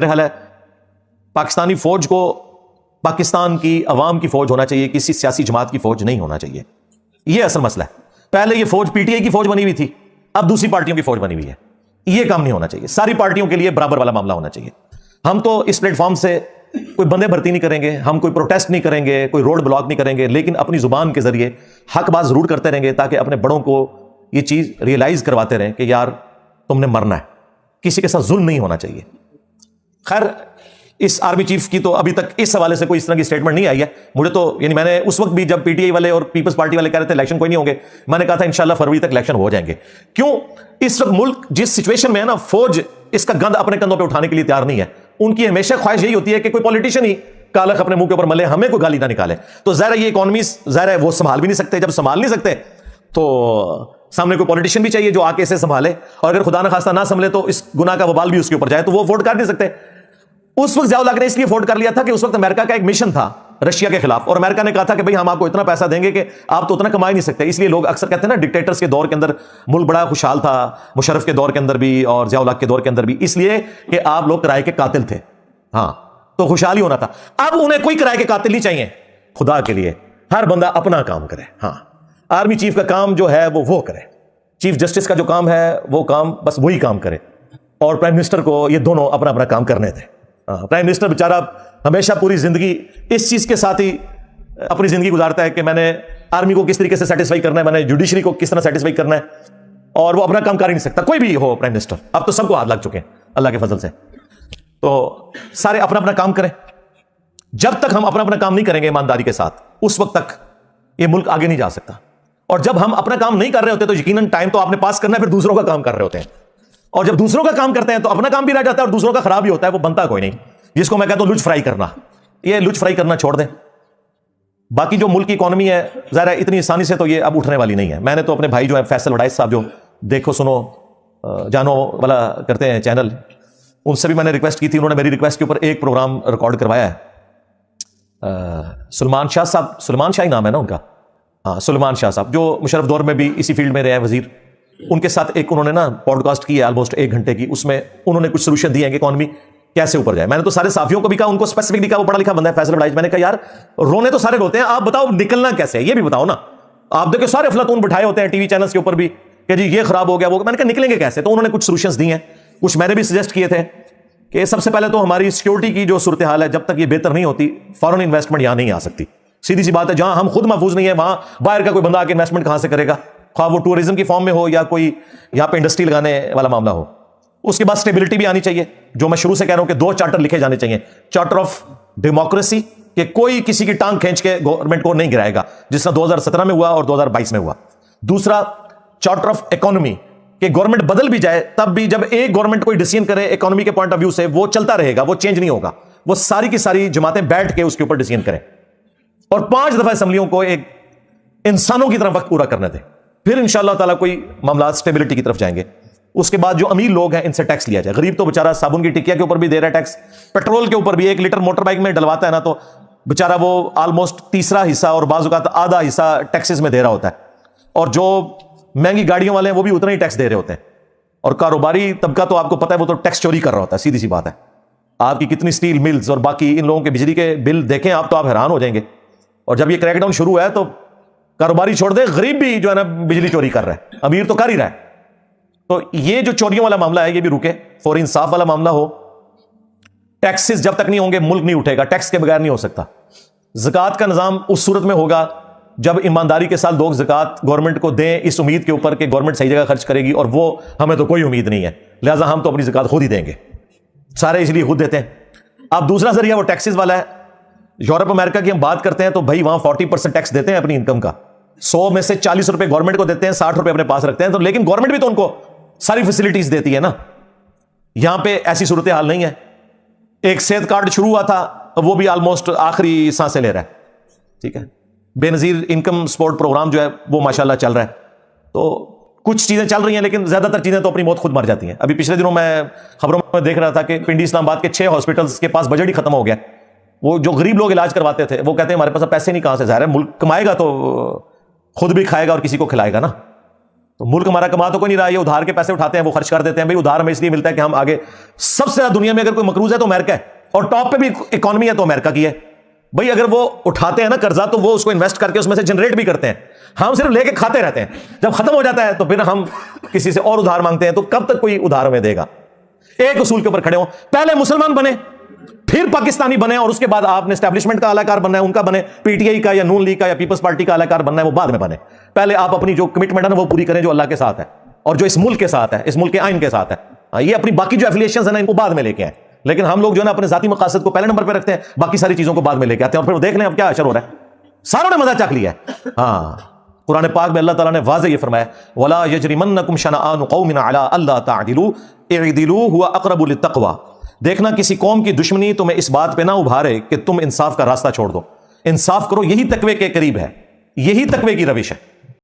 میرا خیال ہے پاکستانی فوج کو پاکستان کی عوام کی فوج ہونا چاہیے، کسی سیاسی جماعت کی فوج نہیں ہونا چاہیے. یہ اصل مسئلہ ہے. پہلے یہ فوج پی ٹی آئی کی فوج بنی ہوئی تھی، اب دوسری پارٹیوں کی فوج بنی ہوئی ہے. یہ کام نہیں ہونا چاہیے. ساری پارٹیوں کے لیے برابر والا معاملہ ہونا چاہیے. ہم تو اس پلیٹ فارم سے کوئی بندے بھرتی نہیں کریں گے، ہم کوئی پروٹیسٹ نہیں کریں گے، کوئی روڈ بلاک نہیں کریں گے، لیکن اپنی زبان کے ذریعے حق بات ضرور کرتے رہیں گے تاکہ اپنے بڑوں کو یہ چیز ریئلائز کرواتے رہیں کہ یار تم نے مرنا ہے، کسی کے ساتھ ظلم نہیں ہونا چاہیے. خیر اس آرمی چیف کی تو ابھی تک اس حوالے سے کوئی اس طرح کی اسٹیٹمنٹ نہیں آئی ہے. مجھے تو یعنی میں نے اس وقت بھی جب پی ٹی آئی والے اور پیپلز پارٹی والے کہہ رہے تھے الیکشن کوئی نہیں ہوں گے، میں نے کہا تھا انشاءاللہ فروری تک الیکشن ہو جائیں گے. کیوں؟ اس وقت ملک جس سچویشن میں ہے نا، فوج اس کا گند اپنے کندھوں پہ اٹھانے کے لیے تیار نہیں ہے. ان کی ہمیشہ خواہش یہی ہوتی ہے کہ کوئی پولیٹیشین ہی کالخ اپنے منہ کے اوپر ملے، ہمیں کوئی گالی نہ نکالے. تو ظاہر ہے یہ اکانومی ظاہر ہے وہ سنبھال بھی نہیں سکتے. جب سنبھال نہیں سکتے تو سامنے کوئی پولیٹیشین بھی چاہیے جو آ کے اسے سنبھالے، اور اگر خدا نہ خواستہ نہ سنبھلے تو اس گناہ کا وبال بھی اس کے اوپر جائے تو وہ ووٹ کر نہیں سکتے. اس وقت ضیاء الحق نے اس لیے ووٹ کر لیا تھا کہ اس وقت امریکہ کا ایک مشن تھا رشیا کے خلاف، اور امریکہ نے کہا تھا کہ بھئی ہم آپ کو اتنا پیسہ دیں گے کہ آپ تو اتنا کما ہی نہیں سکتے. اس لیے لوگ اکثر کہتے ہیں نا ڈکٹیٹرز کے دور کے اندر ملک بڑا خوشحال تھا، مشرف کے دور کے اندر بھی اور ضیاء الحق کے دور کے اندر بھی، اس لیے کہ آپ لوگ کرائے کے قاتل تھے. ہاں تو خوشحال ہی ہونا تھا. اب انہیں کوئی کرائے کے قاتل نہیں چاہیے. خدا کے لیے ہر بندہ اپنا کام کرے. ہاں آرمی چیف کا کام جو ہے وہ کرے، چیف جسٹس کا جو کام ہے وہ کام بس وہی کام کرے، اور پرائم منسٹر کو یہ دونوں اپنا اپنا کام کرنے دیں. پرائم منسٹر بیچارہ ہمیشہ پوری زندگی اس چیز کے ساتھ ہی اپنی زندگی گزارتا ہے کہ میں نے آرمی کو کس طریقے سے سیٹسفائی کرنا ہے، میں نے جوڈیشری کو کس طرح سیٹسفائی کرنا ہے، اور وہ اپنا کام کر ہی نہیں سکتا. کوئی بھی ہو پرائم منسٹر، اب تو سب کو ہاتھ لگ چکے ہیں اللہ کے فضل سے. تو سارے اپنا اپنا کام کریں. جب تک ہم اپنا اپنا کام نہیں کریں گے ایمانداری کے ساتھ، اس وقت تک یہ ملک آگے نہیں جا سکتا. اور جب ہم اپنا کام نہیں کر رہے ہوتے تو یقیناً ٹائم تو آپ نے پاس کرنا ہے، پھر دوسروں کا کام کر رہے ہوتے ہیں. اور جب دوسروں کا کام کرتے ہیں تو اپنا کام بھی رہ جاتا ہے اور دوسروں کا خراب ہی ہوتا ہے، وہ بنتا کوئی نہیں. جس کو میں کہتا ہوں لچ فرائی کرنا، یہ لچ فرائی کرنا چھوڑ دیں. باقی جو ملک کی اکانومی ہے ظاہر ہے اتنی آسانی سے تو یہ اب اٹھنے والی نہیں ہے. میں نے تو اپنے بھائی جو ہے فیصل وڈائچ صاحب جو دیکھو سنو جانو والا کرتے ہیں چینل، ان سے بھی میں نے ریکویسٹ کی تھی. انہوں نے میری ریکویسٹ کے اوپر ایک پروگرام ریکارڈ کروایا ہے. سلمان شاہ صاحب، سلمان شاہ ہی نام ہے نا ان کا، ہاں سلمان شاہ صاحب جو مشرف دور میں بھی اسی فیلڈ میں رہے ہیں وزیر. ان کے ساتھ ایک انہوں نے نا پوڈ کاسٹ کی ہے آلموسٹ 1 گھنٹے کی. اس میں انہوں نے کچھ سولوشن دیے ہیں کہ اکانومی کیسے اوپر جائے. میں نے تو سارے صحافیوں کو بھی کہا، ان کو اسپیسیفکلی کہا، وہ پڑھا لکھا بندہ ہے فیصل وڈائچ، میں نے کہا یار رونے تو سارے روتے ہیں، آپ بتاؤ نکلنا کیسے ہے یہ بھی بتاؤ نا. آپ دیکھو سارے افلاطون بٹھائے ہوتے ہیں ٹی وی چینلز کے اوپر بھی کہ جی یہ خراب ہو گیا وہ. میں نے کہا نکلیں گے کیسے؟ تو انہوں نے کچھ سولوشنز دی ہیں، کچھ میں نے بھی سجیسٹ کیے تھے کہ سب سے پہلے تو ہماری سیکورٹی کی جو صورتحال ہے جب تک یہ بہتر نہیں ہوتی فارن انویسٹمنٹ یہاں نہیں آ سکتی. سیدھی سی بات ہے، جہاں ہم خود محفوظ نہیں ہے وہاں باہر کا کوئی بندہ آ کے انویسٹمنٹ کہاں سے کرے گا، خواہ وہ ٹورزم کی فارم میں ہو یا کوئی یہاں پہ انڈسٹری لگانے والا معاملہ ہو. اس کے بعد اسٹیبلٹی بھی آنی چاہیے، جو میں شروع سے کہہ رہا ہوں کہ 2 چارٹر لکھے جانے چاہیے. چارٹر آف ڈیموکریسی کہ کوئی کسی کی ٹانگ کھینچ کے گورنمنٹ کو نہیں گرائے گا، جس طرح 2017 میں ہوا اور 2022 میں ہوا. دوسرا چارٹر آف اکانومی کہ گورنمنٹ بدل بھی جائے تب بھی جب ایک گورنمنٹ کوئی ڈیسیژن کرے اکانومی کے پوائنٹ آف ویو سے وہ چلتا رہے گا، وہ چینج نہیں ہوگا. وہ ساری کی ساری جماعتیں بیٹھ کے اس کے اوپر ڈیسیژن کریں اور 5 دفعہ اسمبلیوں کو ایک انسانوں کی طرف وقت پورا کرنے دیں. پھر انشاءاللہ تعالیٰ کوئی معاملات اسٹیبلٹی کی طرف جائیں گے. اس کے بعد جو امیر لوگ ہیں ان سے ٹیکس لیا جائے. غریب تو بیچارہ صابن کی ٹکیا کے اوپر بھی دے رہا ہے ٹیکس، پیٹرول کے اوپر بھی 1 لیٹر موٹر بائک میں ڈلواتا ہے نا تو بیچارہ وہ آلموسٹ تیسرا حصہ اور بعض اوقات آدھا حصہ ٹیکسز میں دے رہا ہوتا ہے. اور جو مہنگی گاڑیوں والے ہیں وہ بھی اتنا ہی ٹیکس دے رہے ہوتے ہیں. اور کاروباری طبقہ تو آپ کو پتہ ہے وہ تو ٹیکس چوری کر رہا ہوتا ہے. سیدھی سی بات ہے، آپ کی کتنی اسٹیل ملز اور باقی ان لوگوں کے بجلی کے بل دیکھیں آپ تو آپ حیران ہو جائیں گے. اور جب یہ کریک ڈاؤن شروع ہے تو کاروباری چھوڑ دے، غریب بھی جو ہے نا بجلی چوری کر رہا ہے، امیر تو کر ہی رہا ہے. تو یہ جو چوریوں والا معاملہ ہے یہ بھی رکے، فوری انصاف والا معاملہ ہو. ٹیکسز جب تک نہیں ہوں گے ملک نہیں اٹھے گا، ٹیکس کے بغیر نہیں ہو سکتا. زکوٰۃ کا نظام اس صورت میں ہوگا جب ایمانداری کے ساتھ لوگ زکوٰۃ گورنمنٹ کو دیں اس امید کے اوپر کہ گورنمنٹ صحیح جگہ خرچ کرے گی، اور وہ ہمیں تو کوئی امید نہیں ہے لہٰذا ہم تو اپنی زکوٰۃ خود ہی دیں گے. سارے اس لیے خود دیتے ہیں. اب دوسرا ذریعہ وہ ٹیکسز والا ہے. یورپ امریکہ کی ہم بات کرتے ہیں تو بھائی وہاں 40% ٹیکس دیتے ہیں اپنی انکم کا. 100 میں سے 40 روپے گورنمنٹ کو دیتے ہیں، 60 روپے اپنے پاس رکھتے ہیں. تو لیکن گورنمنٹ بھی تو ان کو ساری فیسلٹیز دیتی ہے نا. یہاں پہ ایسی صورتحال نہیں ہے. ایک صحت کارڈ شروع ہوا تھا وہ بھی آلموسٹ آخری سانسیں لے رہا ہے. ٹھیک ہے، بے نظیر انکم سپورٹ پروگرام جو ہے وہ ماشاءاللہ چل رہا ہے. تو کچھ چیزیں چل رہی ہیں لیکن زیادہ تر چیزیں تو اپنی موت خود مر جاتی ہیں. ابھی پچھلے دنوں میں خبروں میں دیکھ رہا تھا کہ پنڈی اسلام آباد کے 6 ہاسپٹلز کے پاس بجٹ ہی ختم ہو گیا. وہ جو غریب لوگ علاج کرواتے تھے وہ کہتے ہیں ہمارے پاس پیسے نہیں، کہاں سے؟ ظاہر ہے ملک کمائے گا تو خود بھی کھائے گا اور کسی کو کھلائے گا نا. تو ملک ہمارا کما تو کوئی نہیں رہا، یہ ادھار کے پیسے اٹھاتے ہیں، وہ خرچ کر دیتے ہیں. بھائی ادھار ہمیں اس لیے ملتا ہے کہ ہم آگے، سب سے زیادہ دنیا میں اگر کوئی مقروض ہے تو امریکہ ہے، اور ٹاپ پہ بھی اکانومی ہے تو امریکہ کی ہے. بھائی اگر وہ اٹھاتے ہیں نا قرضہ تو وہ اس کو انویسٹ کر کے اس میں سے جنریٹ بھی کرتے ہیں، ہم صرف لے کے کھاتے رہتے ہیں. جب ختم ہو جاتا ہے تو پھر ہم کسی سے اور ادھار مانگتے ہیں. تو کب تک کوئی ادھار ہمیں دے گا؟ ایک اصول کے اوپر کھڑے ہوں، پہلے مسلمان بنے پھر پاکستانی بنے، اور اس کے بعد آپ نے اسٹیبلشمنٹ کا اعلی کار بننا ہے، ان کا بنے، پی ٹی آئی کا یا نون لیگ کا یا پیپلز پارٹی کا اعلی کار بننا ہے، وہ بعد میں بنے. پہلے آپ اپنی جو کمٹمنٹ ہے نا وہ پوری کریں جو اللہ کے ساتھ ہے اور جو اس ملک کے ساتھ ہے، اس ملک کے آئین کے ساتھ ہے. یہ اپنی باقی جو ایفیلیشنز ہیں نا ان کو بعد میں لے کے آئیں. لیکن ہم لوگ جو ہے نا اپنے ذاتی مقاصد کو پہلے نمبر پہ رکھتے ہیں، باقی ساری چیزوں کو بعد میں لے کے آتے ہیں، اور پھر وہ دیکھ لیں اب کیا اشر ہو رہا ہے. ساروں نے مزہ چکھ لیا ہے. ہاں قرآن پاک میں اللہ تعالیٰ نے واضح یہ فرمایا، وَلَا يَجْرِمَنَّكُمْ شَنَآنُ قَوْمٍ عَلَىٰ أَلَّا تَعْدِلُوا اعْدِلُوا هُوَ أَقْرَبُ لِلتَّقْوَىٰ. دیکھنا کسی قوم کی دشمنی تمہیں اس بات پہ نہ ابھارے کہ تم انصاف کا راستہ چھوڑ دو. انصاف کرو، یہی تقوی کے قریب ہے، یہی تقوی کی روش ہے.